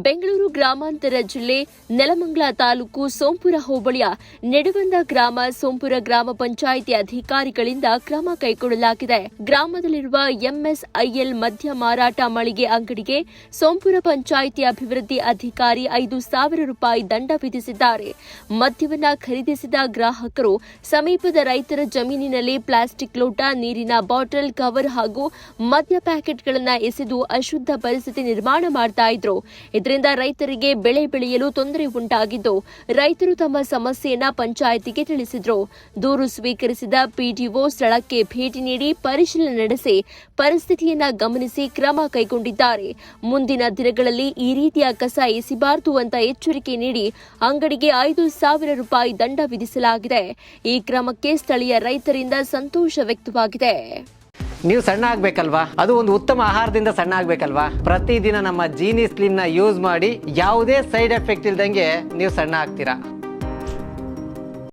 ಬೆಂಗಳೂರು ಗ್ರಾಮಾಂತರ ಜಿಲ್ಲೆ ನೆಲಮಂಗಲ ತಾಲೂಕು ಸೋಂಪುರ ಹೋಬಳಿಯ ನೆಡವಂದ ಗ್ರಾಮ ಸೋಂಪುರ ಗ್ರಾಮ ಪಂಚಾಯಿತಿ ಅಧಿಕಾರಿಗಳಿಂದ ಕ್ರಮ ಕೈಗೊಳ್ಳಲಾಗಿದೆ. ಗ್ರಾಮದಲ್ಲಿರುವ ಎಂಎಸ್ಐಎಲ್ ಮದ್ಯ ಮಾರಾಟ ಮಳಿಗೆ ಅಂಗಡಿಗೆ ಸೋಂಪುರ ಪಂಚಾಯಿತಿ ಅಭಿವೃದ್ಧಿ ಅಧಿಕಾರಿ 5,000 ರೂಪಾಯಿ ದಂಡ ವಿಧಿಸಿದ್ದಾರೆ. ಮದ್ಯವನ್ನ ಖರೀದಿಸಿದ ಗ್ರಾಹಕರು ಸಮೀಪದ ರೈತರ ಜಮೀನಿನಲ್ಲಿ ಪ್ಲಾಸ್ಟಿಕ್ ಲೋಟ, ನೀರಿನ ಬಾಟಲ್, ಕವರ್ ಹಾಗೂ ಮದ್ಯ ಪ್ಯಾಕೆಟ್ಗಳನ್ನು ಎಸೆದು ಅಶುದ್ಧ ಪರಿಸ್ಥಿತಿ ನಿರ್ಮಾಣ ಮಾಡ್ತಾ ಇದ್ರು. ಇದರಿಂದ ರೈತರಿಗೆ ಬೆಳೆ ಬೆಳೆಯಲು ತೊಂದರೆ ಉಂಟಾಗಿದ್ದು, ರೈತರು ತಮ್ಮ ಸಮಸ್ಯೆಯನ್ನ ಪಂಚಾಯಿತಿಗೆ ತಿಳಿಸಿದ್ರು. ದೂರು ಸ್ವೀಕರಿಸಿದ ಪಿಡಿಒ ಸ್ಥಳಕ್ಕೆ ಭೇಟಿ ನೀಡಿ ಪರಿಶೀಲನೆ ನಡೆಸಿ ಪರಿಸ್ಥಿತಿಯನ್ನ ಗಮನಿಸಿ ಕ್ರಮ ಕೈಗೊಂಡಿದ್ದಾರೆ. ಮುಂದಿನ ದಿನಗಳಲ್ಲಿ ಈ ರೀತಿಯ ಕಸ ಎಸಿಬಾರದು ಅಂತ ಎಚ್ಚರಿಕೆ ನೀಡಿ ಅಂಗಡಿಗೆ 5,000 ರೂಪಾಯಿ ದಂಡ ವಿಧಿಸಲಾಗಿದೆ. ಈ ಕ್ರಮಕ್ಕೆ ಸ್ಥಳೀಯ ರೈತರಿಂದ ಸಂತೋಷ ವ್ಯಕ್ತವಾಗಿದೆ. ನೀವು ಸಣ್ಣ ಆಗ್ಬೇಕಲ್ವಾ? ಅದು ಒಂದು ಉತ್ತಮ ಆಹಾರದಿಂದ ಸಣ್ಣ ಆಗ್ಬೇಕಲ್ವಾ? ಪ್ರತಿದಿನ ನಮ್ಮ ಜೀನಿ ಸ್ಲಿಮ್ ನ ಯೂಸ್ ಮಾಡಿ ಯಾವುದೇ ಸೈಡ್ ಎಫೆಕ್ಟ್ ಇಲ್ದಂಗೆ ನೀವು ಸಣ್ಣ ಆಗ್ತೀರಾ.